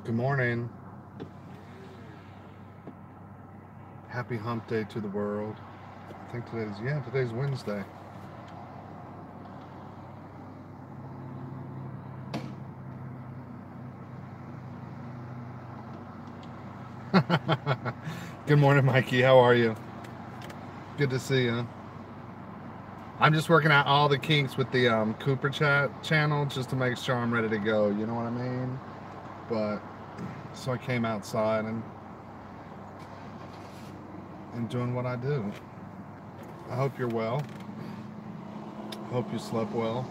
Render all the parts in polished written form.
Good morning. Happy hump day to the world. I think today's Wednesday. Good morning, Mikey. How are you? Good to see you. I'm just working out all the kinks with the Cooper Chat channel just to make sure I'm ready to go. You know what I mean? But so I came outside and doing what I do. I hope you're well. I hope you slept well.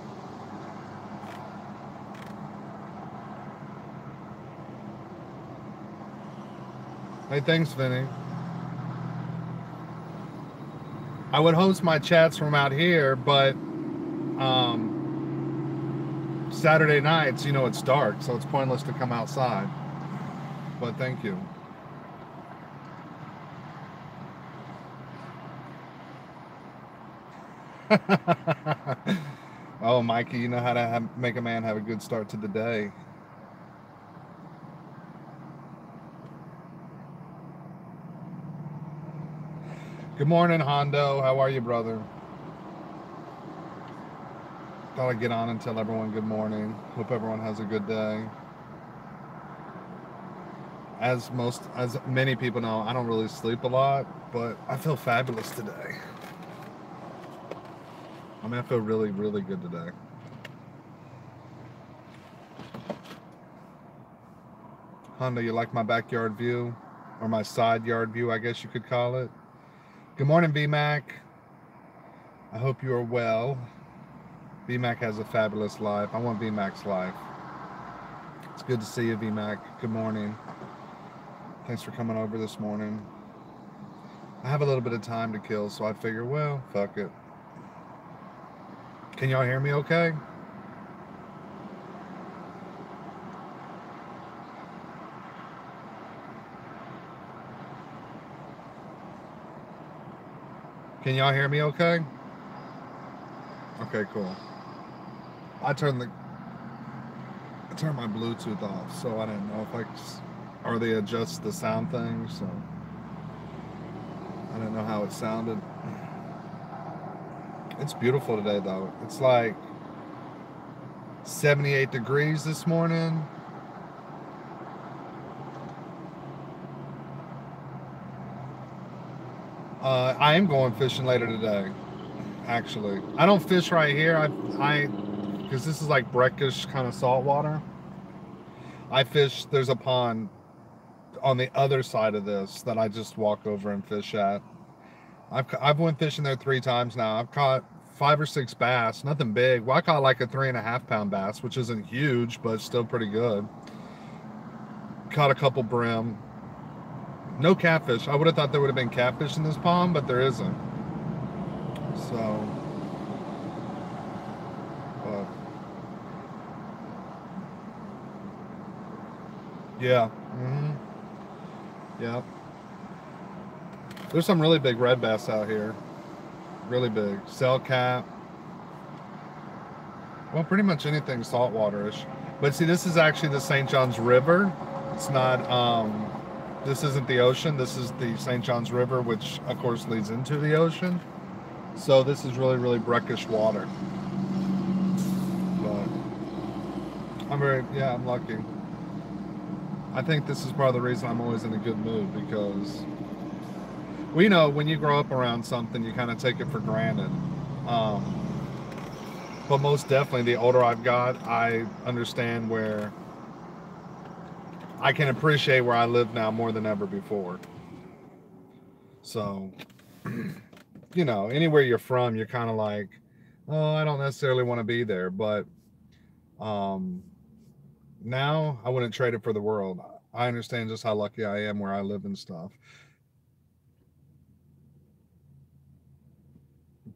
Hey, thanks, Vinny. I would host my chats from out here, but Saturday nights, you know, it's dark, so it's pointless to come outside. But thank you. Oh, Mikey, you know how to make a man have a good start to the day. Good morning, Hondo. How are you, brother? Thought I'd get on and tell everyone good morning. Hope everyone has a good day. As many people know, I don't really sleep a lot, but I feel fabulous today. I mean, I feel really, really good today. Hondo, you like my backyard view? Or my side yard view, I guess you could call it. Good morning, BMAC. I hope you are well. BMAC has a fabulous life. I want BMAC's life. It's good to see you, BMAC. Good morning. Thanks for coming over this morning. I have a little bit of time to kill, so I figure, well, fuck it. Can y'all hear me okay? Can y'all hear me okay? Okay, cool. I turned my Bluetooth off, so I didn't know if they adjust the sound thing, so I didn't know how it sounded. It's beautiful today, though. It's like 78 degrees this morning. I am going fishing later today, actually. I don't fish right here. Because this is like brackish kind of salt water. I fish, there's a pond on the other side of this that I just walk over and fish at. I've went fishing there 3 times now. I've caught 5 or 6 bass, nothing big. Well, I caught like a 3.5 pound bass, which isn't huge, but still pretty good. Caught a couple brim. No catfish. I would have thought there would have been catfish in this pond, but there isn't. So, but yeah. Yeah. There's some really big red bass out here. Really big. Cell cap. Well, pretty much anything saltwaterish. But see, this is actually the St. Johns River. It's not, this isn't the ocean. This is the St. Johns River, which of course leads into the ocean. So this is really, really brackish water. But I'm lucky. I think this is part of the reason I'm always in a good mood, because, well, you know, when you grow up around something, you kind of take it for granted. But most definitely, the older I've got, I understand where I can appreciate where I live now more than ever before. So, you know, anywhere you're from, you're kind of like, oh, I don't necessarily want to be there. But um, now I wouldn't trade it for the world. I understand just how lucky I am where I live and stuff.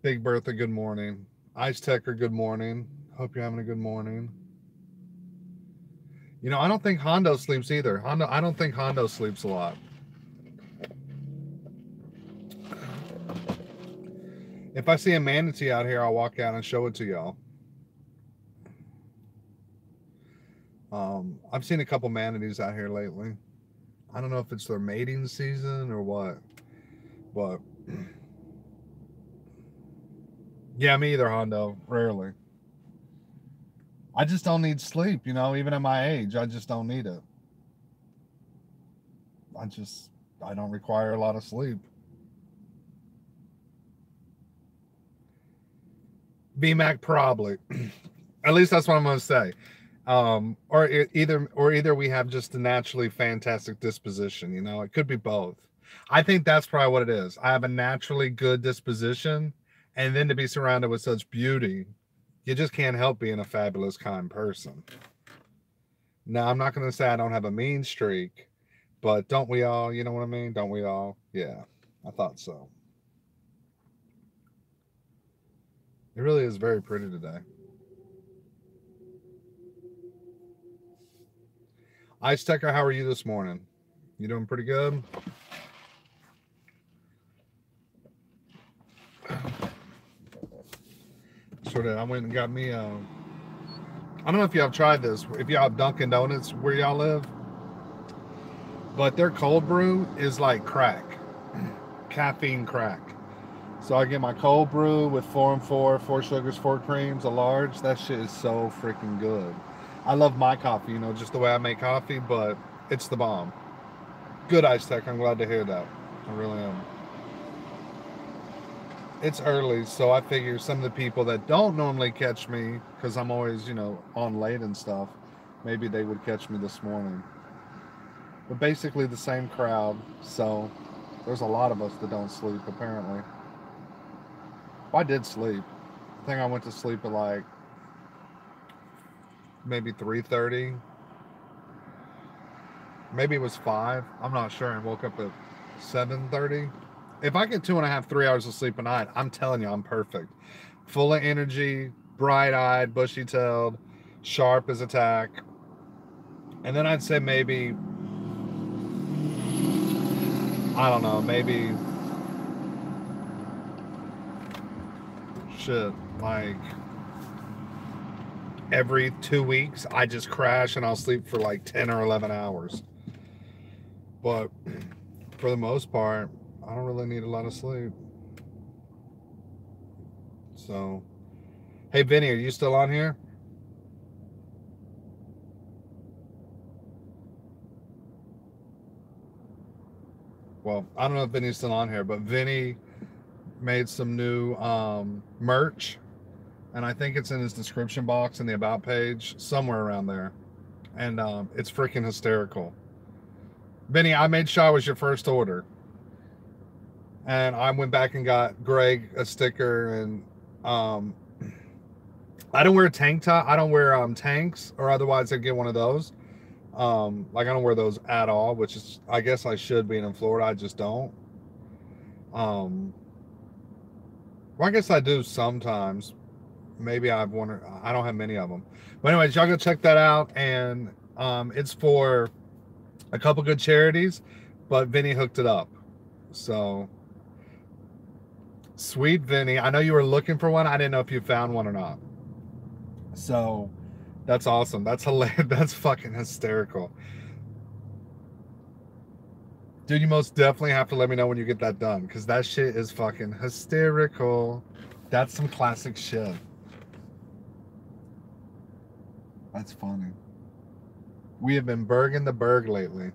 Big Bertha, good morning. Ice Techer, good morning. Hope you're having a good morning. You know, I don't think Hondo sleeps either. I don't think Hondo sleeps a lot. If I see a manatee out here, I'll walk out and show it to y'all. I've seen a couple manatees out here lately. I don't know if it's their mating season or what, but yeah, me either, Hondo. Rarely. I just don't need sleep, you know, even at my age, I just don't need it. I don't require a lot of sleep. BMAC probably. At least that's what I'm going to say. Or either we have just a naturally fantastic disposition, you know, it could be both. I think that's probably what it is. I have a naturally good disposition, and then to be surrounded with such beauty, you just can't help being a fabulous, kind person. Now, I'm not going to say I don't have a mean streak, but don't we all, you know what I mean? Don't we all? Yeah, I thought so. It really is very pretty today. Ice Techer, how are you this morning? You doing pretty good? Sort of, I went and got me a, I don't know if y'all tried this, if y'all have Dunkin' Donuts where y'all live, but their cold brew is like crack, caffeine crack. So I get my cold brew with 4 and 4, 4 sugars, 4 creams, a large. That shit is so freaking good. I love my coffee, you know, just the way I make coffee, but it's the bomb. Good, Ice Tech. I'm glad to hear that. I really am. It's early, so I figure some of the people that don't normally catch me, because I'm always, you know, on late and stuff, maybe they would catch me this morning. But basically the same crowd, so there's a lot of us that don't sleep, apparently. Well, I did sleep. I think I went to sleep at like maybe 3:30. Maybe it was 5. I'm not sure. I woke up at 7:30. If I get 2.5, 3 hours of sleep a night, I'm telling you, I'm perfect. Full of energy, bright-eyed, bushy-tailed, sharp as a tack. And then I'd say maybe, I don't know, maybe shit, like every 2 weeks I just crash and I'll sleep for like 10 or 11 hours. But for the most part, I don't really need a lot of sleep. So, hey Vinny, are you still on here? Well, I don't know if Vinny's still on here, but Vinny made some new merch, and I think it's in his description box in the about page, somewhere around there. And it's freaking hysterical. Vinny, I made sure I was your first order. And I went back and got Greg a sticker, and I don't wear tank top. I don't wear tanks, or otherwise I'd get one of those. Like I don't wear those at all, which is, I guess I should, being in Florida. I just don't. Well, I guess I do sometimes. Maybe I've one. I don't have many of them. But anyways, y'all go check that out, and it's for a couple good charities. But Vinny hooked it up, so sweet, Vinny. I know you were looking for one. I didn't know if you found one or not. So that's awesome. That's hilarious. That's fucking hysterical. Dude, you most definitely have to let me know when you get that done, because that shit is fucking hysterical. That's some classic shit. That's funny. We have been Berging the Berg lately.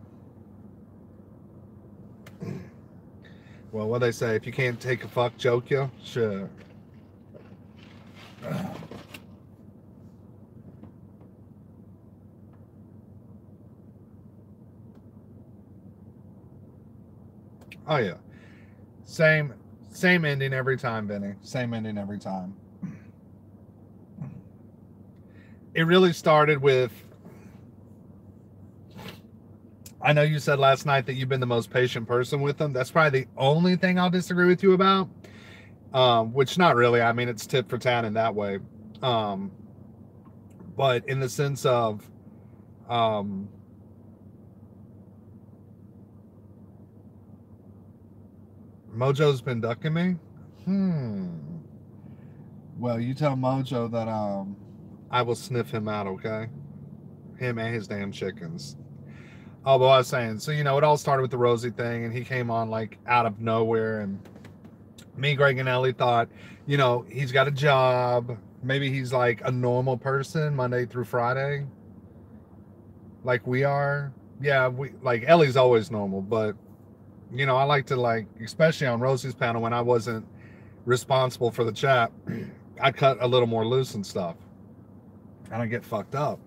Well, what they say, if you can't take a fuck, joke you? Sure. Oh yeah. Same ending every time, Vinny. Same ending every time. It really started with, I know you said last night that you've been the most patient person with them. That's probably the only thing I'll disagree with you about. Which not really. I mean, it's tit for tat in that way. But in the sense of, Mojo's been ducking me. Well, you tell Mojo that I will sniff him out, okay? Him and his damn chickens. Oh, but I was saying, so, you know, it all started with the Rosie thing, and he came on, like, out of nowhere, and me, Greg, and Ellie thought, you know, he's got a job. Maybe he's, like, a normal person Monday through Friday. Like we are. Yeah, like, Ellie's always normal, but, you know, I like to, like, especially on Rosie's panel when I wasn't responsible for the chat, I'd cut a little more loose and stuff. And I get fucked up.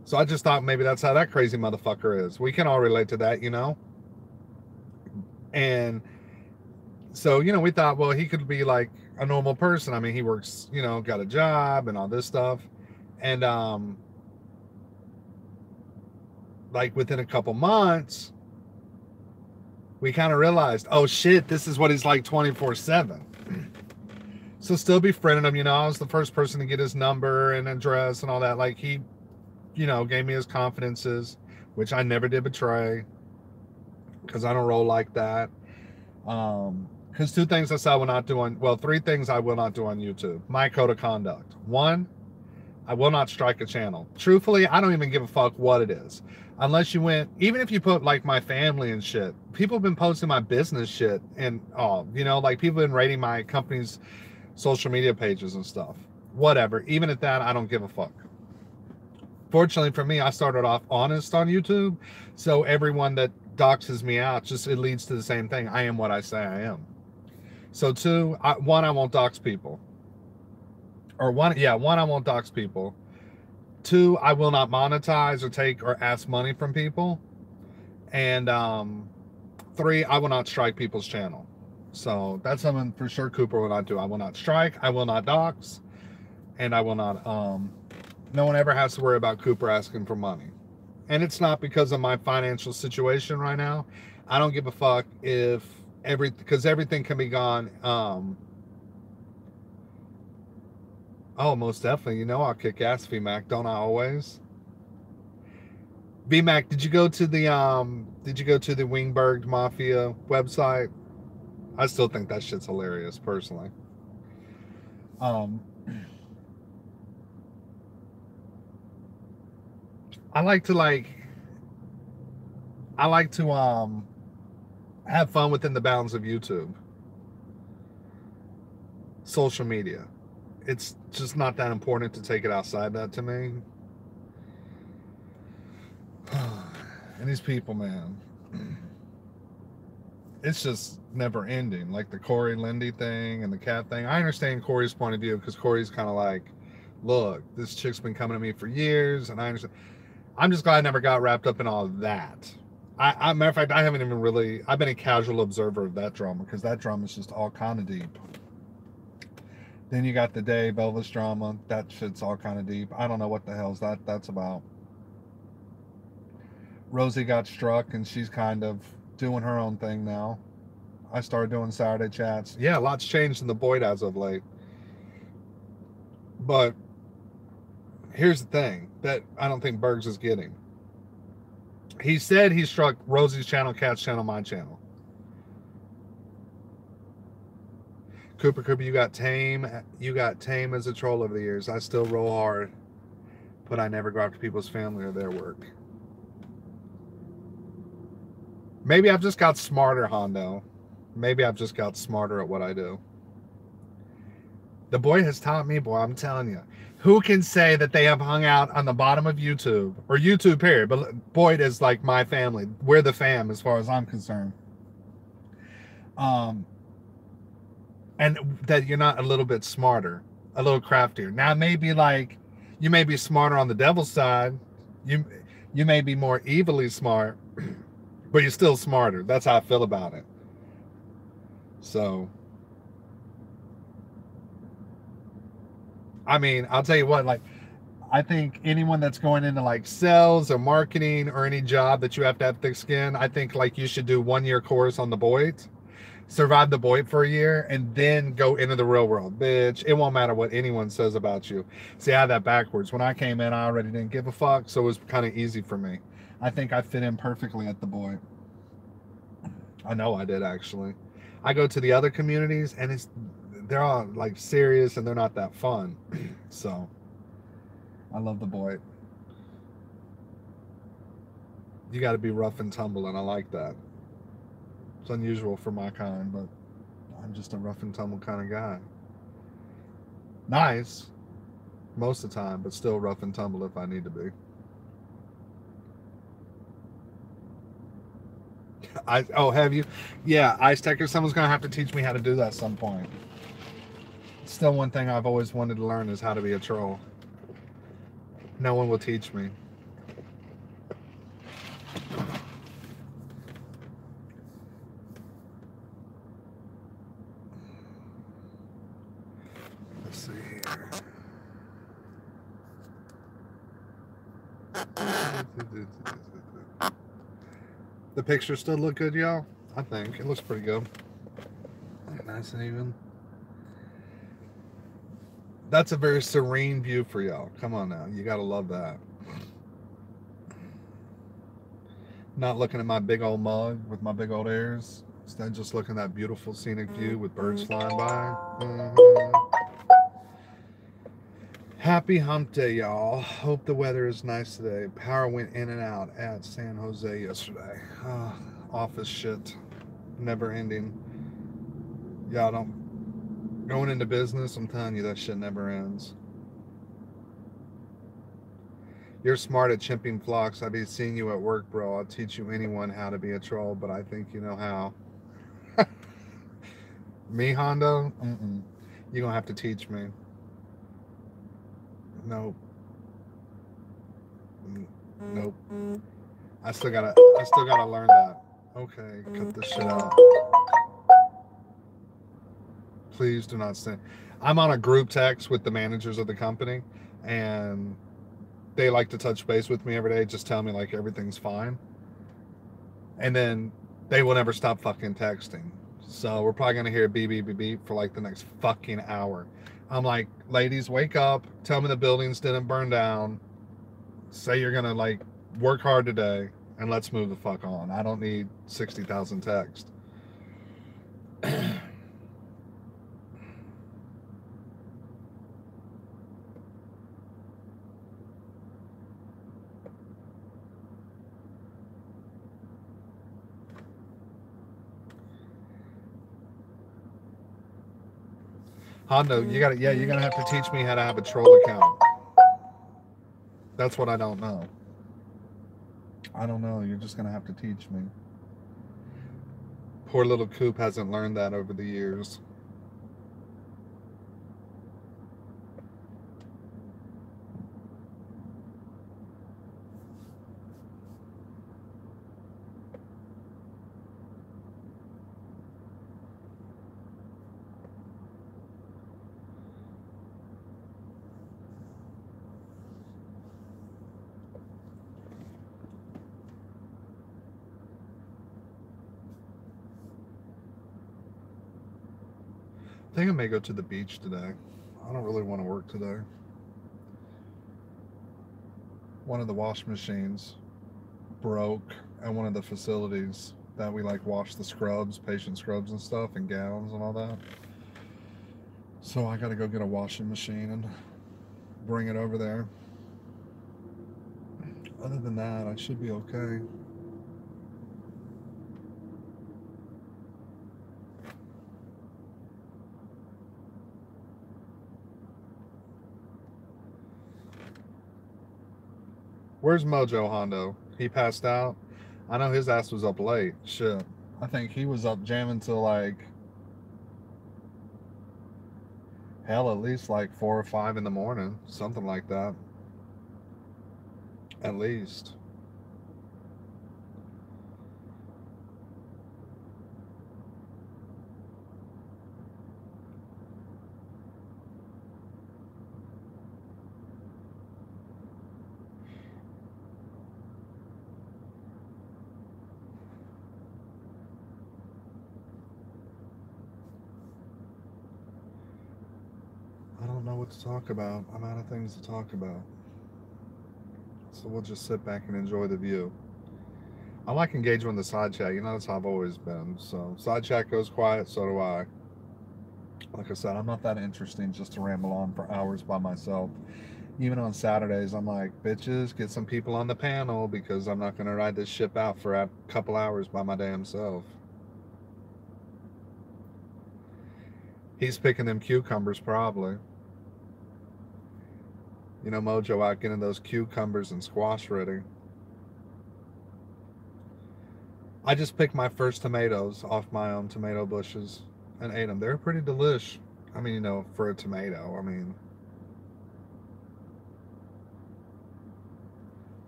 So I just thought maybe that's how that crazy motherfucker is. We can all relate to that, you know? And so, you know, we thought, well, he could be like a normal person. I mean, he works, you know, got a job and all this stuff. And like within a couple months, we kind of realized, oh shit, this is what he's like 24/7. So still befriending him, you know, I was the first person to get his number and address and all that. Like he, you know, gave me his confidences, which I never did betray, because I don't roll like that. Because two things I said I will not do on, well, three things I will not do on YouTube. My code of conduct. One, I will not strike a channel. Truthfully, I don't even give a fuck what it is. Unless you went, even if you put like my family and shit, people have been posting my business shit and, you know, like people have been rating my company's social media pages and stuff. Whatever. Even at that, I don't give a fuck. Fortunately for me, I started off honest on YouTube. So everyone that doxes me out, just it leads to the same thing. I am what I say I am. So two, one, I won't dox people. Or one, I won't dox people. Two, I will not monetize or take or ask money from people. And three, I will not strike people's channel. So that's something for sure Cooper will not do. I will not strike, I will not dox, and I will not, no one ever has to worry about Cooper asking for money. And it's not because of my financial situation right now. I don't give a fuck if because everything can be gone. Oh, most definitely. You know I'll kick ass, VMAC, don't I always? VMAC, did you go to the Wingberg Mafia website? I still think that shit's hilarious, personally. I like to have fun within the bounds of YouTube. Social media. It's just not that important to take it outside that to me. And these people, man, it's just never ending. Like the Corey Lindy thing and the cat thing. I understand Corey's point of view because Corey's kind of like, look, this chick's been coming to me for years, and I understand. I'm just glad I never got wrapped up in all of that. Matter of fact, I haven't even really, I've been a casual observer of that drama because that drama is just all kind of deep. Then you got the Dave Elvis drama. That shit's all kind of deep. I don't know what the hell's that's about. Rosie got struck and she's kind of doing her own thing now. I started doing Saturday chats. Yeah, a lot's changed in the Boyd as of late. But here's the thing that I don't think Bergs is getting. He said he struck Rosie's channel, Cat's channel, my channel. Cooper, you got tame. You got tame as a troll over the years. I still roll hard, but I never go after people's family or their work. Maybe I've just got smarter, Hondo. Maybe I've just got smarter at what I do. The Boyd has taught me, boy, I'm telling you. Who can say that they have hung out on the bottom of YouTube, or YouTube period, but Boyd is like my family. We're the fam as far as I'm concerned. And that you're not a little bit smarter, a little craftier. Now, maybe like, you may be smarter on the devil's side. You may be more evilly smart, but you're still smarter. That's how I feel about it. So, I mean, I'll tell you what, like, I think anyone that's going into like sales or marketing or any job that you have to have thick skin, I think like you should do 1 year course on the Boyd, survive the Boyd for a year, and then go into the real world. Bitch, it won't matter what anyone says about you. See, I had that backwards. When I came in, I already didn't give a fuck, so it was kind of easy for me. I think I fit in perfectly at the Boyd. I know I did actually. I go to the other communities and they're all like serious and they're not that fun. So I love the Boyd. You got to be rough and tumble, and I like that. It's unusual for my kind, but I'm just a rough and tumble kind of guy. Nice most of the time, but still rough and tumble if I need to be. Have you? Yeah, Ice Techer. Someone's gonna have to teach me how to do that at some point. Still, one thing I've always wanted to learn is how to be a troll. No one will teach me. Let's see here. The pictures still look good, y'all? I think it looks pretty good. Nice and even. That's a very serene view for y'all. Come on now. You gotta love that. Not looking at my big old mug with my big old ears. Instead, just looking at that beautiful scenic view with birds flying by. Happy hump day, y'all. Hope the weather is nice today. Power went in and out at San Jose yesterday. Office shit. Never ending. Y'all don't. Going into business, I'm telling you, that shit never ends. You're smart at chimping flocks. I be seeing you at work, bro. I'll teach you anyone how to be a troll, but I think you know how. Me, Hondo? You're gonna have to teach me. Nope. Nope. I still gotta learn that. Okay, cut this shit out. Please do not send. I'm on a group text with the managers of the company, and they like to touch base with me every day, just tell me like everything's fine. And then they will never stop fucking texting. So we're probably gonna hear beep beep beep beep for like the next fucking hour. I'm like, ladies, wake up, tell me the buildings didn't burn down, say you're gonna like work hard today, and let's move the fuck on. I don't need 60,000 texts. Hondo, you're gonna have to teach me how to have a troll account. That's what I don't know. I don't know. You're just gonna have to teach me. Poor little Coop hasn't learned that over the years. I think I may go to the beach today. I don't really want to work today. One of the wash machines broke at one of the facilities that we like wash the scrubs, patient scrubs and stuff, and gowns and all that. So I gotta go get a washing machine and bring it over there. Other than that, I should be okay. Where's Mojo Hondo? He passed out? I know his ass was up late. Shit. I think he was up jamming till like, hell, at least like 4 or 5 in the morning. Something like that. At least. don't know what to talk about. I'm out of things to talk about. So we'll just sit back and enjoy the view. I like engaging in the side chat. You know, that's how I've always been. So side chat goes quiet, so do I. Like I said, I'm not that interesting just to ramble on for hours by myself. Even on Saturdays, I'm like, bitches, get some people on the panel because I'm not going to ride this ship out for a couple hours by my damn self. He's picking them cucumbers, probably. You know, Mojo out getting those cucumbers and squash ready. I just picked my first tomatoes off my own tomato bushes and ate them. They're pretty delish. I mean, you know, for a tomato, I mean.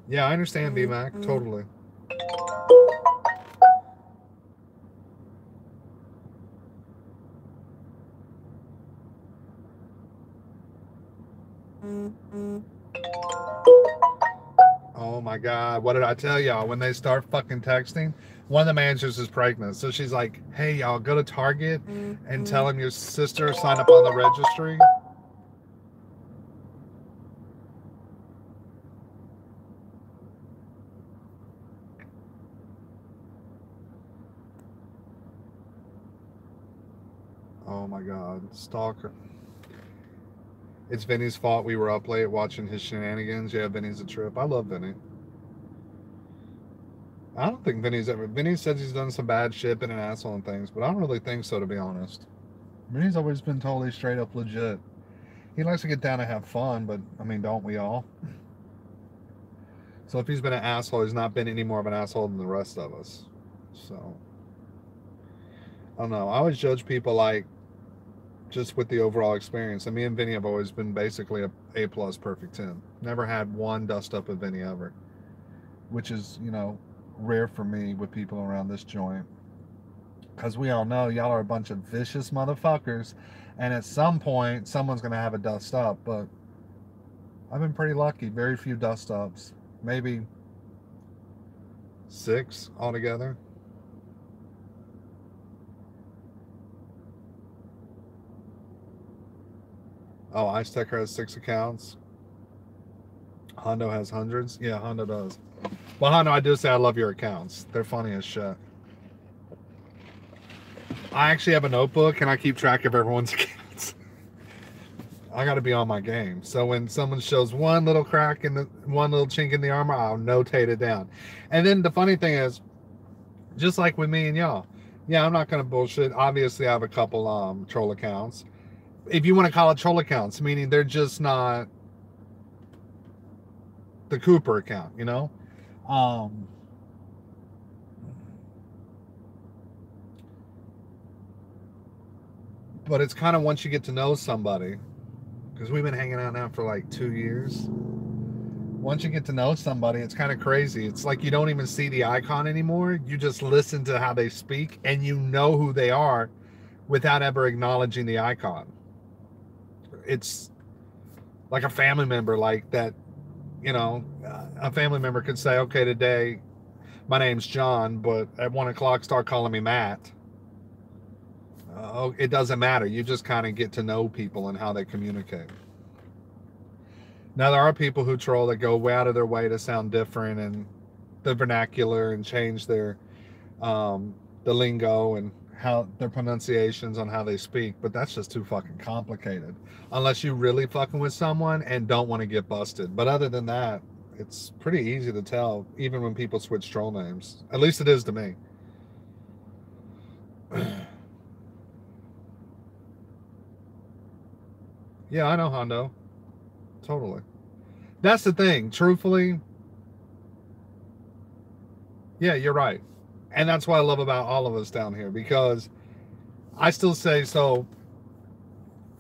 Yeah, I understand, B-Mac, totally. Oh my God, what did I tell y'all? When they start fucking texting, one of the managers is pregnant. So she's like, hey, y'all, go to Target and tell him your sister signed up on the registry. Oh my God, stalker. It's Vinny's fault we were up late watching his shenanigans. Yeah, Vinny's a trip. I love Vinny. I don't think Vinny says he's done some bad shit, been an asshole and things, but I don't really think so, to be honest. Vinny's always been totally straight up legit. He likes to get down and have fun, but, I mean, don't we all? So if he's been an asshole, he's not been any more of an asshole than the rest of us. So, I don't know. I always judge people like, just with the overall experience. And me and Vinny have always been basically a A+ perfect 10. Never had one dust up of Vinny ever. Which is, you know, rare for me with people around this joint. Because we all know y'all are a bunch of vicious motherfuckers. And at some point, someone's going to have a dust up. But I've been pretty lucky. Very few dust ups. Maybe 6 altogether. Oh, Ice Techer has 6 accounts. Hondo has hundreds. Yeah, Hondo does. Well, Hondo, I do say I love your accounts. They're funny as shit. I actually have a notebook and I keep track of everyone's accounts. I got to be on my game. So when someone shows one little crack in the one little chink in the armor, I'll notate it down. And then the funny thing is, just like with me and y'all, yeah, I'm not going to bullshit. Obviously, I have a couple troll accounts. If you want to call it troll accounts, meaning they're just not the Cooper account, you know? But it's kind of once you get to know somebody, because we've been hanging out now for like 2 years. Once you get to know somebody, it's kind of crazy. It's like you don't even see the icon anymore. You just listen to how they speak and you know who they are without ever acknowledging the icon. It's like a family member, like that, you know, a family member could say, okay, today my name's John, but at 1 o'clock start calling me Matt. It doesn't matter. You just kind of get to know people and how they communicate. Now, there are people who troll that go way out of their way to sound different and the vernacular and change their the lingo and how their pronunciations on how they speak, but that's just too fucking complicated unless you really fucking with someone and don't want to get busted. But other than that, it's pretty easy to tell even when people switch troll names. At least it is to me. Yeah, I know, Hondo. Totally. That's the thing. Truthfully, yeah, you're right. And that's what I love about all of us down here, because I still say, so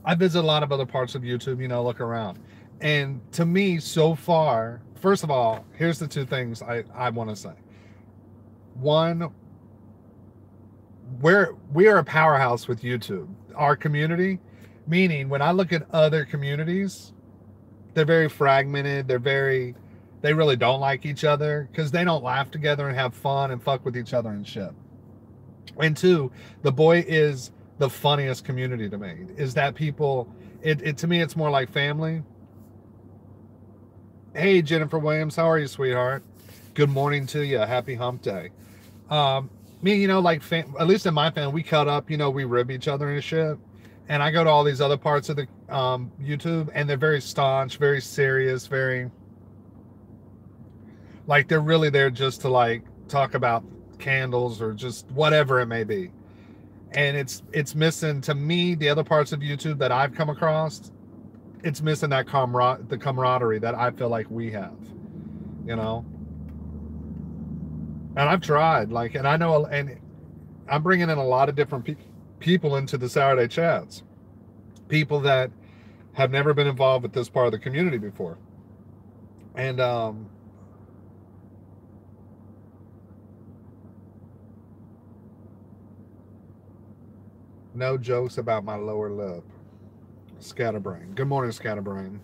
I visit a lot of other parts of YouTube, you know, look around. And to me, so far, first of all, here's the 2 things I want to say. One, we are a powerhouse with YouTube. Our community, meaning when I look at other communities, they're very fragmented. They really don't like each other because they don't laugh together and have fun and fuck with each other and shit. And 2, the boy is the funniest community to me. Is that people, It to me, it's more like family. Hey, Jennifer Williams, how are you, sweetheart? Good morning to you. Happy hump day. Me, you know, like, at least in my family, we cut up, you know, we rib each other and shit. And I go to all these other parts of the YouTube, and they're very staunch, very serious, very, like, they're really there just to, like, talk about candles or just whatever it may be. And it's missing, to me, the other parts of YouTube that I've come across, it's missing that the camaraderie that I feel like we have, you know. And I've tried, like, and I know, and I'm bringing in a lot of different people into the Saturday chats, people that have never been involved with this part of the community before. And no jokes about my lower lip. Scatterbrain. Good morning, Scatterbrain.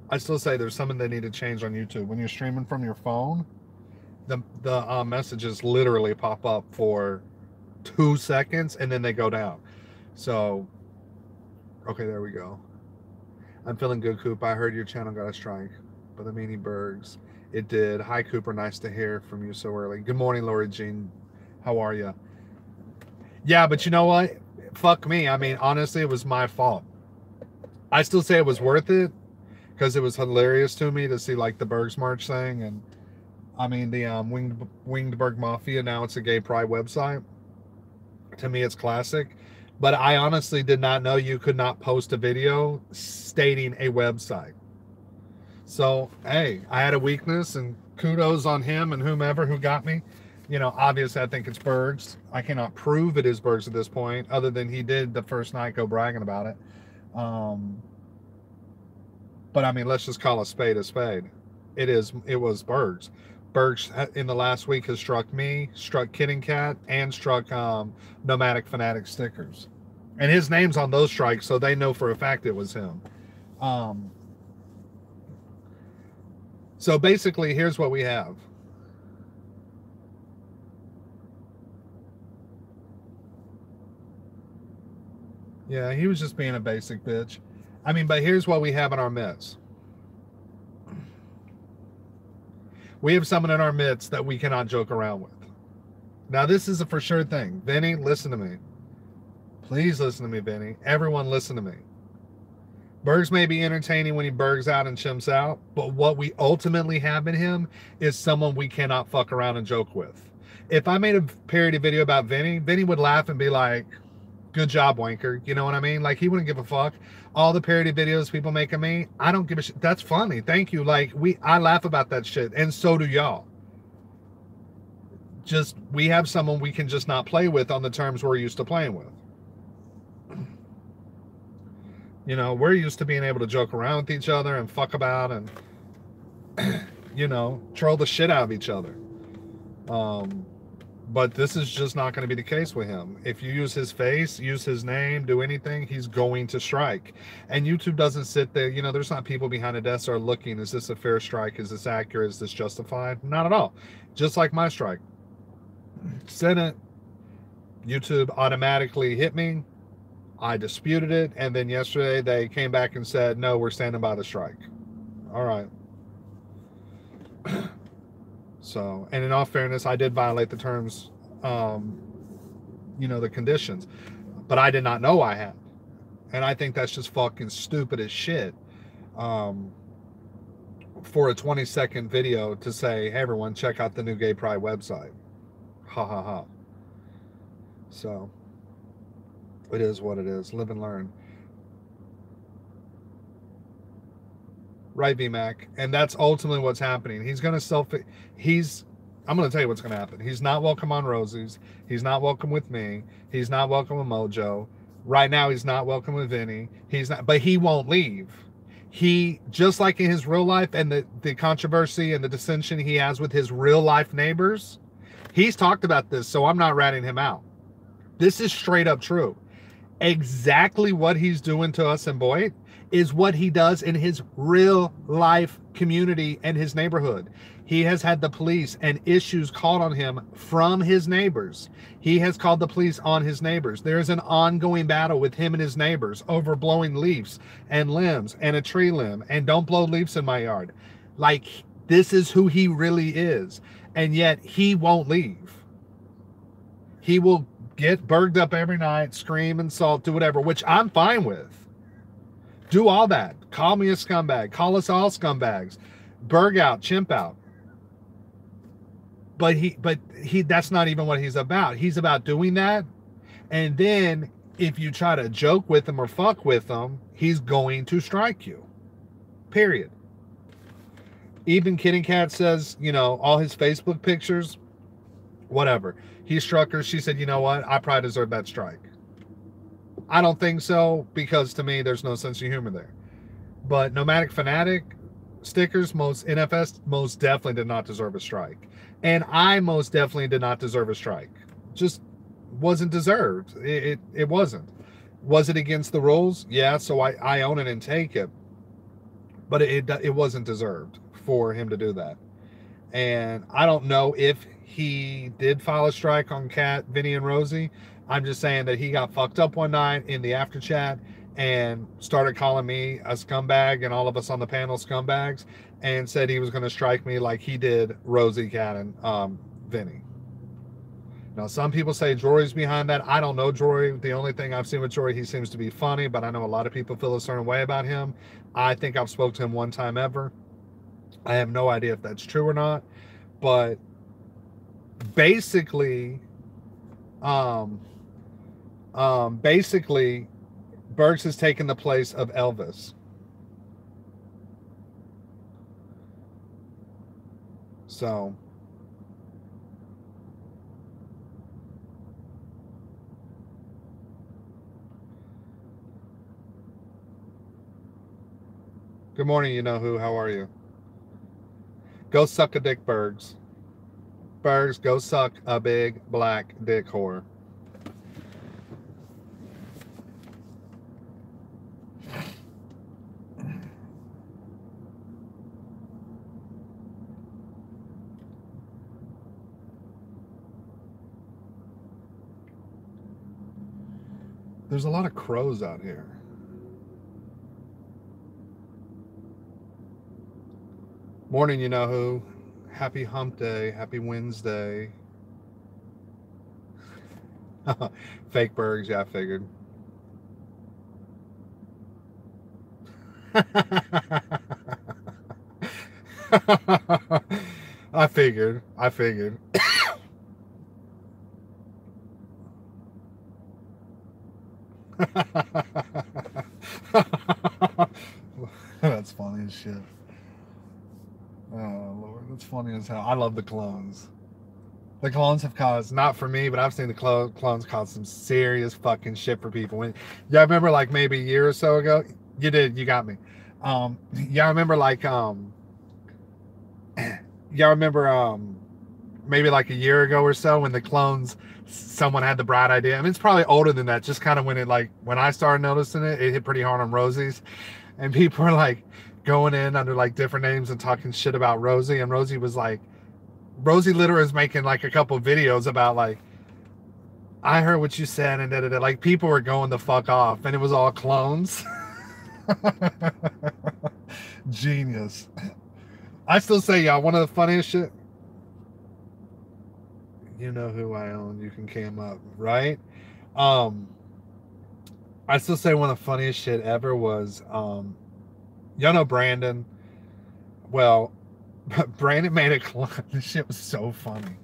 I still say there's something they need to change on YouTube. When you're streaming from your phone, the messages literally pop up for 2 seconds and then they go down. So, okay, there we go. I'm feeling good, Coop. I heard your channel got a strike by the Meanie Bergs. It did. Hi, Cooper. Nice to hear from you so early. Good morning, Lori Jean. How are you? Yeah, but you know what? Fuck me. I mean, honestly, it was my fault. I still say it was worth it because it was hilarious to me to see, like, the Bergs March thing. And, I mean, the Wingedberg Mafia, now it's a gay pride website. To me, it's classic. But I honestly did not know you could not post a video stating a website. So, hey, I had a weakness, and kudos on him and whomever who got me. You know, obviously, I think it's Bergs. I cannot prove it is Bergs at this point, other than he did the first night go bragging about it. But, I mean, let's just call a spade a spade. It was Bergs. Bergs, in the last week, has struck me, struck Kid and Cat, and struck Nomadic Fanatic stickers. And his name's on those strikes, so they know for a fact it was him. So basically, here's what we have. Yeah, he was just being a basic bitch. I mean, but here's what we have in our midst. We have someone in our midst that we cannot joke around with. Now, this is a for sure thing. Vinny, listen to me. Please listen to me, Vinny. Everyone listen to me. Bergs may be entertaining when he bergs out and chimps out, but what we ultimately have in him is someone we cannot fuck around and joke with. If I made a parody video about Vinny, Vinny would laugh and be like, good job, wanker. You know what I mean? Like, he wouldn't give a fuck. All the parody videos people make of me, I don't give a shit. That's funny. Thank you. Like, I laugh about that shit, and so do y'all. Just, we have someone we can just not play with on the terms we're used to playing with. You know, we're used to being able to joke around with each other and fuck about and, you know, troll the shit out of each other. But this is just not going to be the case with him. If you use his face, use his name, do anything, he's going to strike. And YouTube doesn't sit there. You know, there's not people behind a desk that are looking, is this a fair strike? Is this accurate? Is this justified? Not at all. Just like my strike. Sent it. YouTube automatically hit me. I disputed it. And then yesterday they came back and said, no, we're standing by the strike. All right. So, and in all fairness, I did violate the terms, you know, the conditions, but I did not know I had. And I think that's just fucking stupid as shit. For a 20-second video to say, hey, everyone, check out the new Gay Pride website. Ha ha ha. So, it is what it is. Live and learn. Right, VMAC. And that's ultimately what's happening. He's going to I'm going to tell you what's going to happen. He's not welcome on Rosie's. He's not welcome with me. He's not welcome with Mojo. Right now, he's not welcome with Vinny. He's not, but he won't leave. He, just like in his real life and the controversy and the dissension he has with his real life neighbors, he's talked about this, so I'm not ratting him out. This is straight up true. Exactly what he's doing to us in Boyd is what he does in his real life community and his neighborhood. He has had the police and issues called on him from his neighbors. He has called the police on his neighbors. There is an ongoing battle with him and his neighbors over blowing leaves and limbs and a tree limb, and don't blow leaves in my yard. Like, this is who he really is. And yet he won't leave. He will get burged up every night, scream, insult, do whatever, which I'm fine with. Do all that. Call me a scumbag. Call us all scumbags. Berg out, chimp out. But he that's not even what he's about. He's about doing that. And then if you try to joke with him or fuck with him, he's going to strike you. Period. Even Kitty Cat says, you know, all his Facebook pictures, whatever. He struck her. She said, you know what? I probably deserve that strike. I don't think so, because to me, there's no sense of humor there. But Nomadic Fanatic stickers, most NFS most definitely did not deserve a strike. And I most definitely did not deserve a strike. Just wasn't deserved. It wasn't. Was it against the rules? Yeah, so I own it and take it. But it wasn't deserved for him to do that. And I don't know if he did file a strike on Kat, Vinny, and Rosie. I'm just saying that he got fucked up one night in the after chat and started calling me a scumbag and all of us on the panel scumbags, and said he was going to strike me like he did Rosie, Kat, and Vinny. Now, some people say Jory's behind that. I don't know Jory. The only thing I've seen with Jory, he seems to be funny, but I know a lot of people feel a certain way about him. I think I've spoke to him one time ever. I have no idea if that's true or not, but basically, Bergs has taken the place of Elvis. So, good morning, you know who. How are you? Go suck a dick, Bergs. Bergs, go suck a big black dick whore. There's a lot of crows out here. Morning, you know who. Happy hump day. Happy Wednesday. Fake Bergs, yeah, I figured. I figured. That's funny as shit. Oh Lord, that's funny as hell. I love the clones. The clones have caused, not for me, but I've seen the clones cause some serious fucking shit for people. When y'all remember, like maybe a year or so ago, you did, you got me. Y'all remember like maybe like a year ago or so when the clones, someone had the bright idea. I mean, it's probably older than that. Just kind of when I started noticing it, it hit pretty hard on Rosie's, and people were like going in under like different names and talking shit about Rosie. And Rosie was like, Rosie literally was making like a couple videos about like, I heard what you said, and da-da-da. Like people were going the fuck off, and it was all clones. Genius. I still say, y'all, one of the funniest shit. You know who I own. You can cam up, right? I still say one of the funniest shit ever was, y'all know Brandon. Well, Brandon made a clone. This shit was so funny.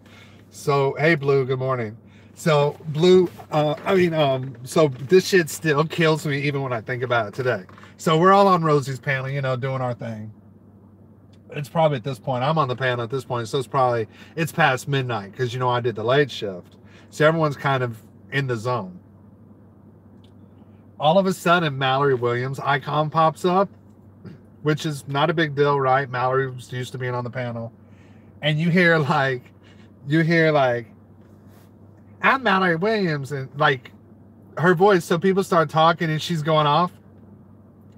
So, hey, Blue, good morning. So, Blue, so this shit still kills me even when I think about it today. So, we're all on Rosie's panel, you know, doing our thing. It's probably at this point, I'm on the panel at this point, so it's past midnight because, you know, I did the late shift. So, everyone's kind of in the zone. All of a sudden, Mallory Williams' icon pops up, which is not a big deal, right? Mallory was used to being on the panel. And you hear like, I'm Mallory Williams, and like her voice. So people start talking and she's going off.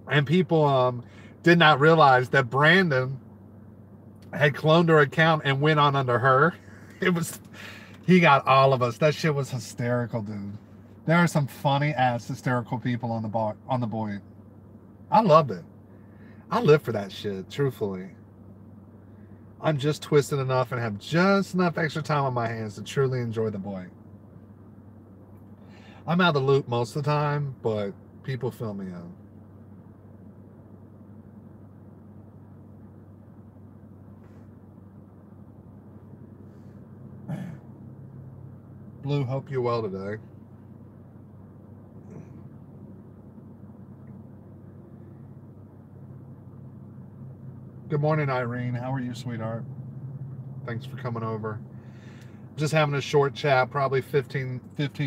And people did not realize that Brandon had cloned her account and went on under her. He got all of us. That shit was hysterical, dude. There are some funny ass hysterical people on the boy. I love it. I live for that shit, truthfully. I'm just twisted enough and have just enough extra time on my hands to truly enjoy the boy. I'm out of the loop most of the time, but people fill me in. Blue, hope you're well today. Good morning, Irene. How are you, sweetheart? Thanks for coming over. Just having a short chat, probably 15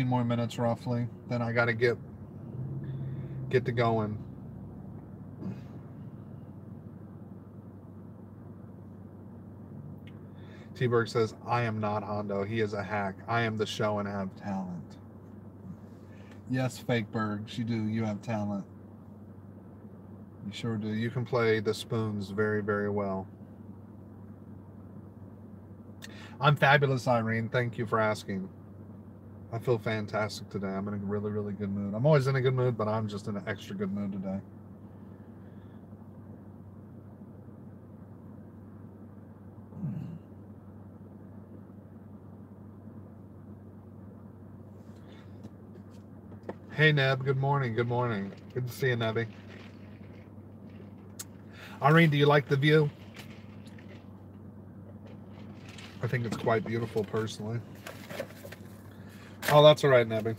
more minutes roughly. Then I got to get to going. T-Berg says, I am not Hondo. He is a hack. I am the show and have talent. Yes, Fake Bergs, you do. You have talent. You sure do. You can play the spoons very, very well. I'm fabulous, Irene. Thank you for asking. I feel fantastic today. I'm in a really, really good mood. I'm always in a good mood, but I'm just in an extra good mood today. Hey, Neb. Good morning. Good morning. Good to see you, Nebby. Irene, do you like the view? I think it's quite beautiful, personally. Oh, that's all right, Nebby.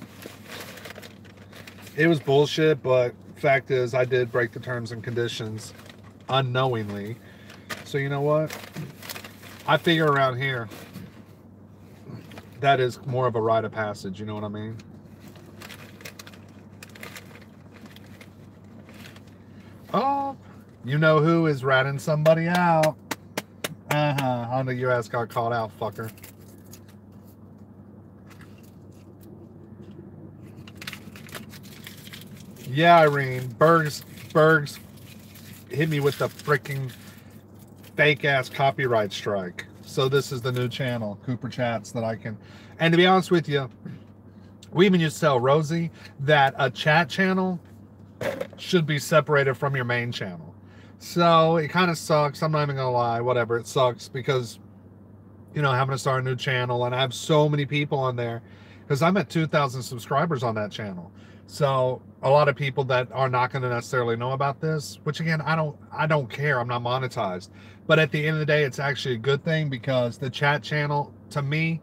It was bullshit, but fact is, I did break the terms and conditions unknowingly. So you know what? I figure around here, that is more of a rite of passage. You know what I mean? Oh, you know who is ratting somebody out. Honda, your ass got called out, fucker. Yeah, Irene. Bergs hit me with the freaking fake ass copyright strike. So this is the new channel, Cooper Chats, that I can. And to be honest with you, we even used to tell Rosie that a chat channel should be separated from your main channel. So it kind of sucks. I'm not even gonna lie. Whatever, it sucks because, you know, having to start a new channel, and I have so many people on there because I'm at 2,000 subscribers on that channel. So a lot of people that are not going to necessarily know about this, which again, I don't care. I'm not monetized. But at the end of the day, it's actually a good thing because the chat channel, to me,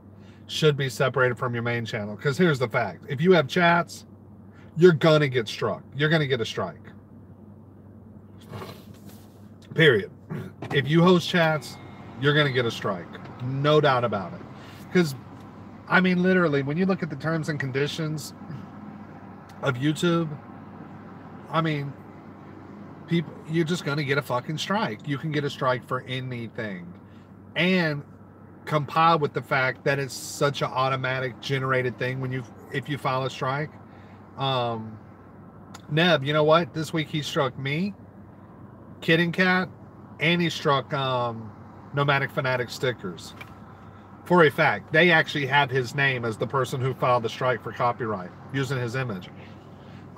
should be separated from your main channel. Because here's the fact. If you have chats, you're going to get struck. You're going to get a strike. Period. If you host chats, you're going to get a strike. No doubt about it. Because, I mean, literally, when you look at the terms and conditions of YouTube, I mean, people, you're just going to get a fucking strike. You can get a strike for anything. And compiled with the fact that it's such an automatic generated thing when if you file a strike. Neb, you know what? This week he struck me, Kidding Cat, and he struck Nomadic Fanatic stickers. For a fact, they actually have his name as the person who filed the strike for copyright using his image.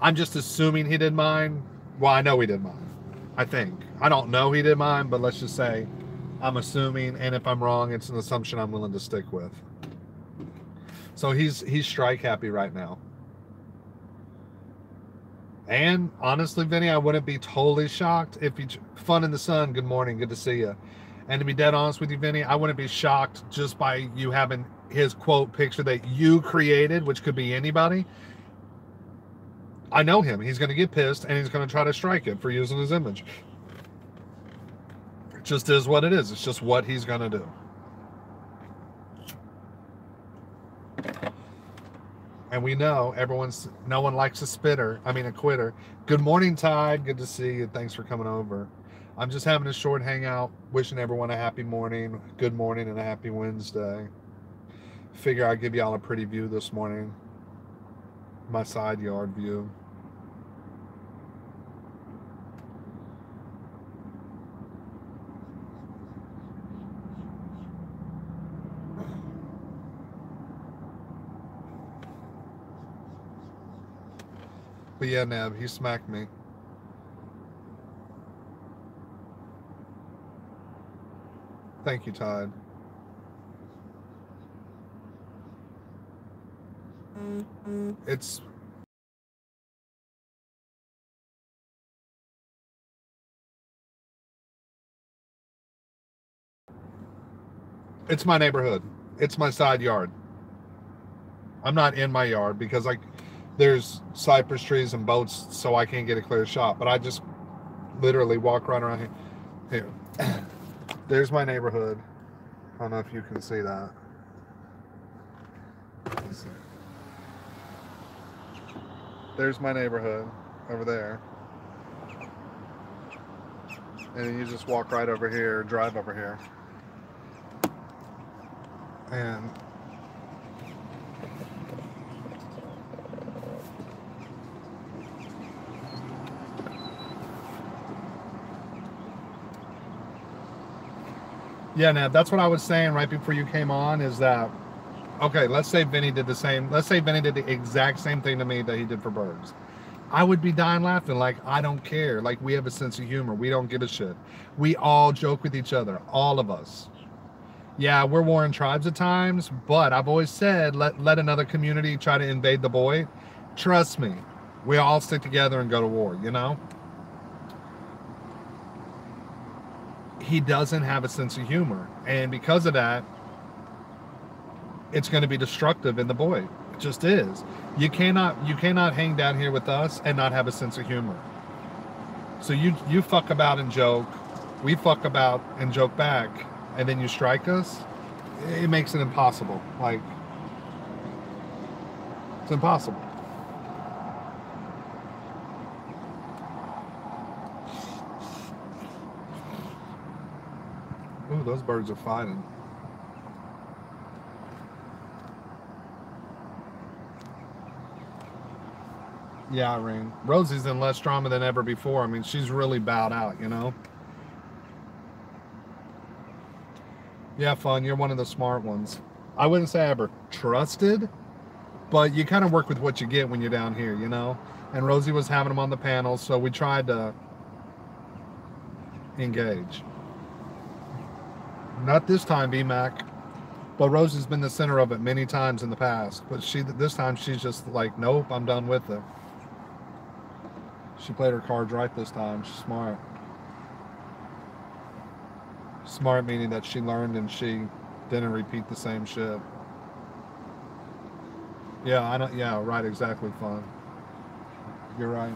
I'm just assuming he did mine. Well, I know he did mine. I think. I don't know he did mine, but let's just say I'm assuming, and if I'm wrong, it's an assumption I'm willing to stick with. So he's strike happy right now. And honestly, Vinny, I wouldn't be totally shocked if you... Fun in the Sun, good morning, good to see you. And to be dead honest with you, Vinny, I wouldn't be shocked just by you having his quote picture that you created, which could be anybody. I know him. He's going to get pissed, and he's going to try to strike it for using his image. It just is what it is. It's just what he's going to do. And we know no one likes a spitter. I mean, a quitter. Good morning, Tide. Good to see you. Thanks for coming over. I'm just having a short hangout, wishing everyone a happy morning, good morning, and a happy Wednesday. Figure I'd give y'all a pretty view this morning. My side yard view. But yeah, Neb, he smacked me. Thank you, Todd. It's my neighborhood. It's my side yard. I'm not in my yard because there's cypress trees and boats, so I can't get a clear shot. But I just literally walk right around here. Here, there's my neighborhood. I don't know if you can see that. There's my neighborhood over there. And then you just walk right over here, drive over here. And yeah, Ned, that's what I was saying right before you came on, is that, okay, let's say Vinny did the same. Let's say Vinny did the exact same thing to me that he did for Bergs. I would be dying laughing. Like, I don't care. Like, we have a sense of humor. We don't give a shit. We all joke with each other. All of us. Yeah, we're warring tribes at times, but I've always said, let another community try to invade the void. Trust me, we all stick together and go to war, you know? He doesn't have a sense of humor. And because of that, it's going to be destructive in the void. It just is. You cannot hang down here with us and not have a sense of humor. So you fuck about and joke, we fuck about and joke back, and then you strike us. It makes it impossible. Like, it's impossible. Ooh, those birds are fighting. Yeah, Irene. Rosie's in less drama than ever before. I mean, she's really bowed out, you know? Yeah, Fun, you're one of the smart ones. I wouldn't say I ever trusted, but you kind of work with what you get when you're down here, you know? And Rosie was having them on the panel, so we tried to engage. Not this time, BMAC. But Rosie's been the center of it many times in the past. But this time she's just like, nope, I'm done with it. She played her cards right this time. She's smart. Smart meaning that she learned and she didn't repeat the same shit. Yeah, I know. Yeah, right. Exactly. Fun. You're right.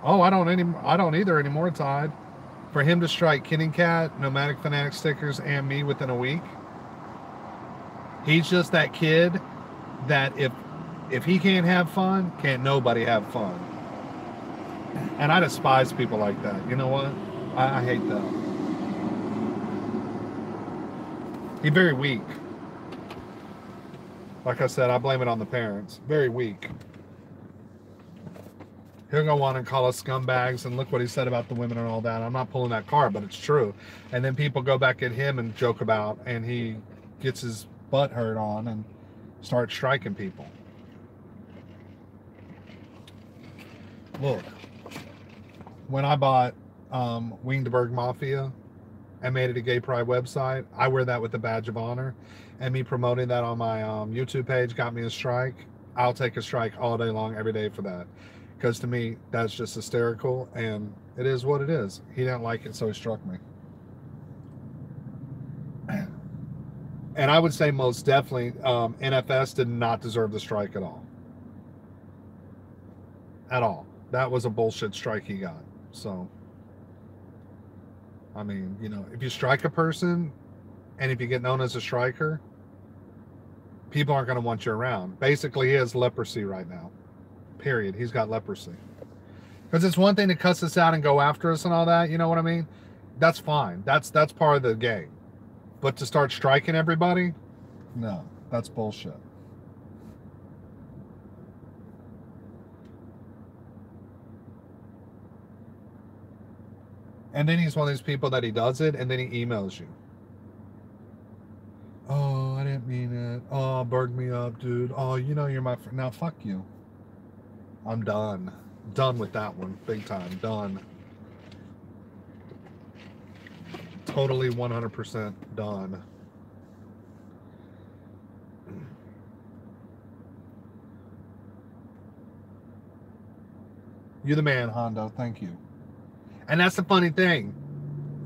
Oh, I don't either anymore, Todd. For him to strike Kitty Cat, Nomadic Fanatic stickers, and me within a week, he's just that kid that if he can't have fun, can't nobody have fun. And I despise people like that. You know what? I hate that. He's very weak. Like I said, I blame it on the parents. Very weak. He'll go on and call us scumbags, and look what he said about the women and all that. I'm not pulling that card, but it's true. And then people go back at him and joke about, and he gets his butt hurt on and starts striking people. Look, when I bought Wingdeberg Mafia and made it a gay pride website, I wear that with a badge of honor. And me promoting that on my YouTube page got me a strike. I'll take a strike all day long, every day for that. Because to me, that's just hysterical, and it is what it is. He didn't like it, so he struck me. And I would say most definitely NFS did not deserve the strike at all. At all. That was a bullshit strike he got. So, I mean, you know, if you strike a person, and if you get known as a striker, people aren't going to want you around. Basically, he has leprosy right now. Period. He's got leprosy. Because it's one thing to cuss us out and go after us and all that, you know what I mean? That's fine. That's part of the game. But to start striking everybody, no, that's bullshit. And then he's one of these people that he does it and then he emails you. Oh, I didn't mean comment, oh, Berg me up, dude. Oh, you know you're my friend. Now, fuck you. I'm done. Done with that one. Big time. Done. Totally 100% done. You're the man, Hondo. Thank you. And that's the funny thing.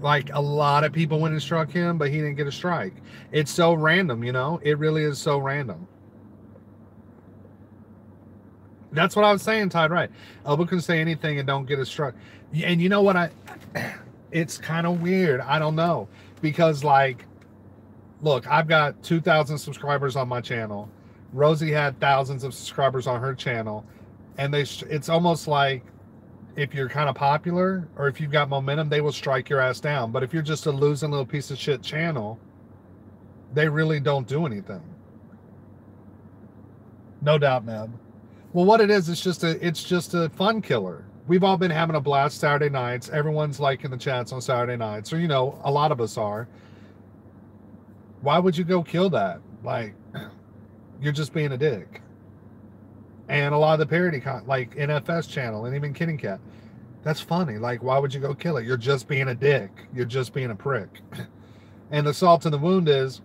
Like, a lot of people went and struck him, but he didn't get a strike. It's so random, you know? It really is so random. That's what I was saying, Todd, right. Elba can say anything and don't get a strike. And you know what? It's kind of weird. I don't know. Because, like, look, I've got 2,000 subscribers on my channel. Rosie had thousands of subscribers on her channel. And it's almost like if you're kind of popular or if you've got momentum, they will strike your ass down. But if you're just a losing little piece of shit channel, they really don't do anything. No doubt, Neb. Well, what it is, it's just a fun killer. We've all been having a blast Saturday nights. Everyone's liking the chats on Saturday nights, or, you know, a lot of us are. Why would you go kill that? Like, you're just being a dick. And a lot of the parody, like NFS channel and even Kitty Cat, that's funny. Like, why would you go kill it? You're just being a dick. You're just being a prick. And the salt in the wound is,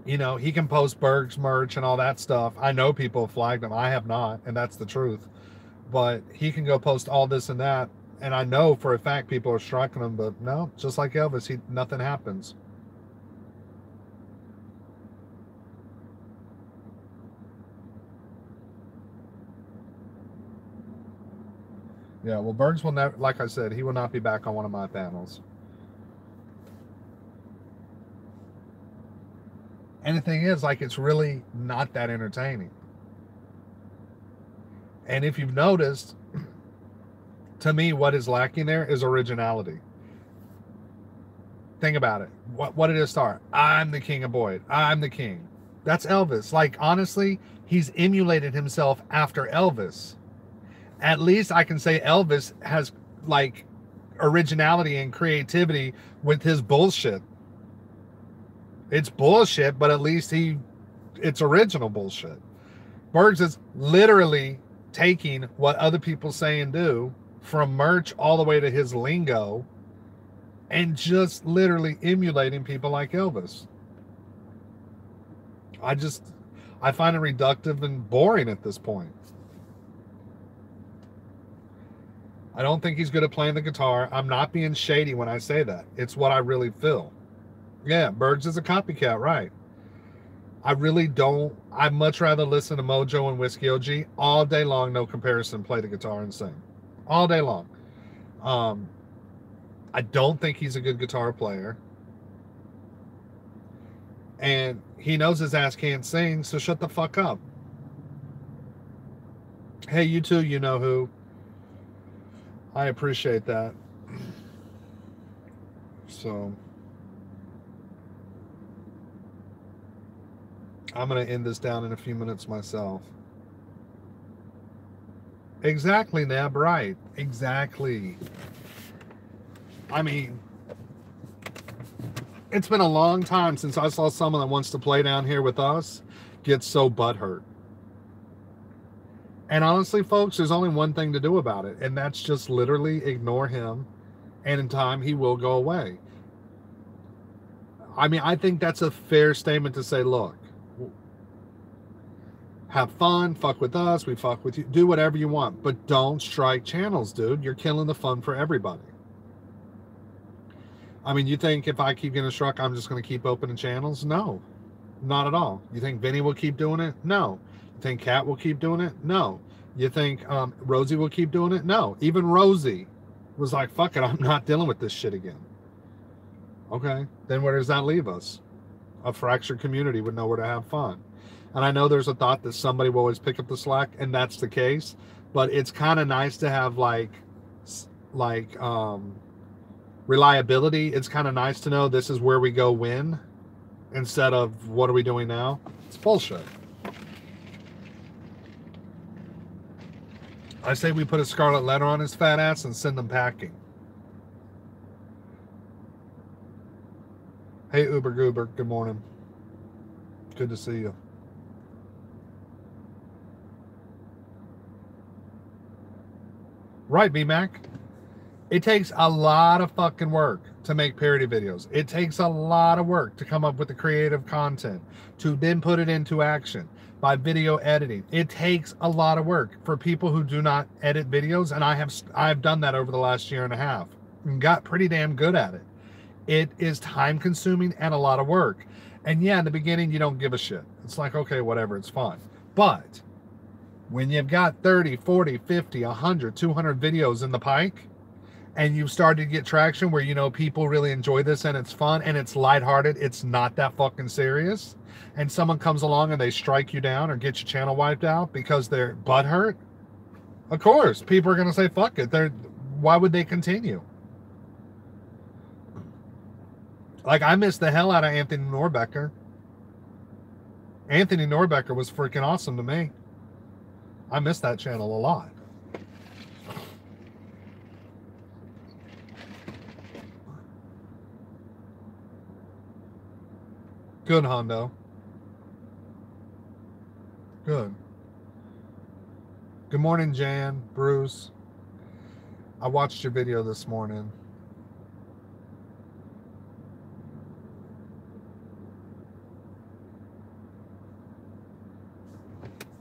you know, he can post Berg's merch and all that stuff. I know people have flagged him. I have not, and that's the truth. But he can go post all this and that, and I know for a fact people are striking him, but no, just like Elvis, nothing happens. Yeah, well, Bergs will never, like I said, he will not be back on one of my panels. And the thing is, like, it's really not that entertaining. And if you've noticed, to me, what is lacking there is originality. Think about it. What did it start? I'm the king of Boyd. I'm the king. That's Elvis. Like, honestly, he's emulated himself after Elvis. At least I can say Elvis has, like, originality and creativity with his bullshit. It's bullshit, but at least it's original bullshit. Bergs is literally taking what other people say and do, from merch all the way to his lingo, and just literally emulating people like Elvis. I find it reductive and boring at this point. I don't think he's good at playing the guitar. I'm not being shady when I say that. It's what I really feel. Yeah, Bergs is a copycat, right? I really don't. I'd much rather listen to Mojo and Whiskey OG all day long, no comparison, play the guitar and sing. All day long. I don't think he's a good guitar player. And he knows his ass can't sing, so shut the fuck up. Hey, you too, you know who. I appreciate that. So I'm going to end this down in a few minutes myself. Exactly, Neb, right. Exactly. I mean, it's been a long time since I saw someone that wants to play down here with us get so butthurt. And honestly, folks, there's only one thing to do about it, and that's just literally ignore him, and in time, he will go away. I mean, I think that's a fair statement to say, look, have fun, fuck with us, we fuck with you, do whatever you want, but don't strike channels, dude. You're killing the fun for everybody. I mean, you think if I keep getting struck, I'm just going to keep opening channels? No, not at all. You think Vinny will keep doing it? No. You think Kat will keep doing it? No. You think Rosie will keep doing it? No. Even Rosie was like, fuck it, I'm not dealing with this shit again. Okay, then where does that leave us? A fractured community with nowhere to have fun. And I know there's a thought that somebody will always pick up the slack, and that's the case, but it's kind of nice to have reliability. It's kind of nice to know this is where we go when, instead of what are we doing now. It's bullshit. I say we put a scarlet letter on his fat ass and send him packing. Hey, Uber Goober, good morning. Good to see you. Right, B-Mac. It takes a lot of fucking work to make parody videos. It takes a lot of work to come up with the creative content, to then put it into action by video editing. It takes a lot of work for people who do not edit videos, and I've done that over the last year and a half and got pretty damn good at it. It is time consuming and a lot of work. And yeah, in the beginning, you don't give a shit. It's like, okay, whatever, it's fun. But when you've got 30, 40, 50, 100, 200 videos in the pike, and you've started to get traction where, you know, people really enjoy this and it's fun and it's lighthearted, it's not that fucking serious, and someone comes along and they strike you down or get your channel wiped out because they're butthurt, of course, people are going to say, fuck it. Why would they continue? Like, I miss the hell out of Anthony Norbecker. Anthony Norbecker was freaking awesome to me. I miss that channel a lot. Good, Hondo. Good. Good morning, Jan, Bruce. I watched your video this morning.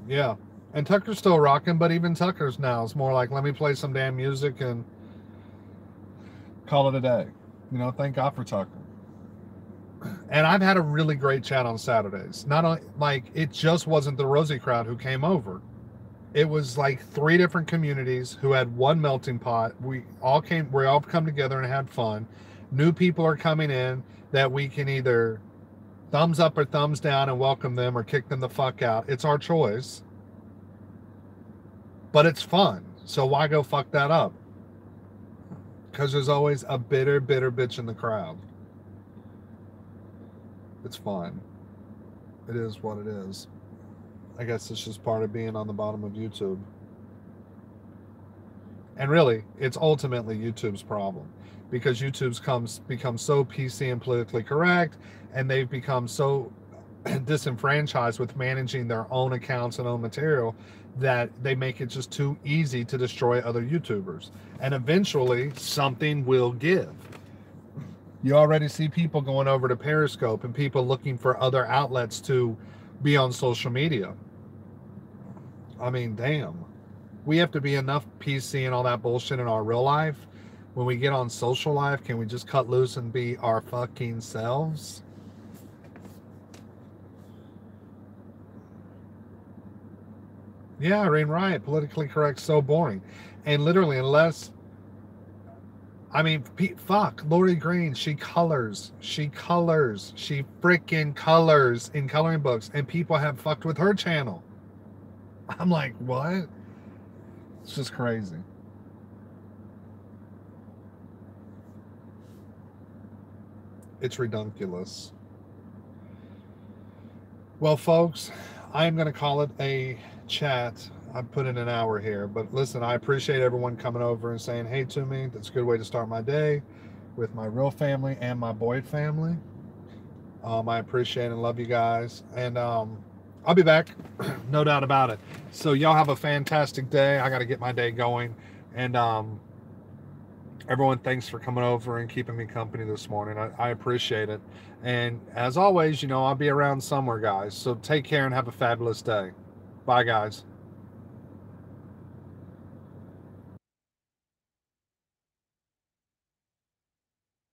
Yeah. And Tucker's still rocking, but even Tucker's now is more like, let me play some damn music and call it a day. You know, thank God for Tucker. And I've had a really great chat on Saturdays. Not only, like, it just wasn't the Rosie crowd who came over. It was like 3 different communities who had one melting pot. We all come together and had fun. New people are coming in that we can either thumbs up or thumbs down and welcome them or kick them the fuck out. It's our choice. But it's fun. So why go fuck that up? Because there's always a bitter bitch in the crowd. It's fine. It is what it is. I guess it's just part of being on the bottom of YouTube. And really, it's ultimately YouTube's problem, because YouTube's become so PC and politically correct, and they've become so disenfranchised with managing their own accounts and own material that they make it just too easy to destroy other YouTubers. And eventually, something will give. You already see people going over to Periscope and people looking for other outlets to be on social media. I mean, damn. We have to be enough PC and all that bullshit in our real life. When we get on social life, can we just cut loose and be our fucking selves? Yeah, Rain Riot, politically correct, so boring. And literally, unless... I mean, fuck, Lori Green, she colors. She freaking colors in coloring books, and people have fucked with her channel. I'm like, what? It's just crazy. It's redunculous. Well, folks, I'm going to call it a chat. I put in an hour here, but listen, I appreciate everyone coming over and saying hey to me. That's a good way to start my day with my real family and my Boyd family. I appreciate and love you guys, and I'll be back, no doubt about it. So y'all have a fantastic day. I got to get my day going, and everyone, thanks for coming over and keeping me company this morning. I appreciate it, and as always, you know, I'll be around somewhere, guys. So take care and have a fabulous day. Bye, guys.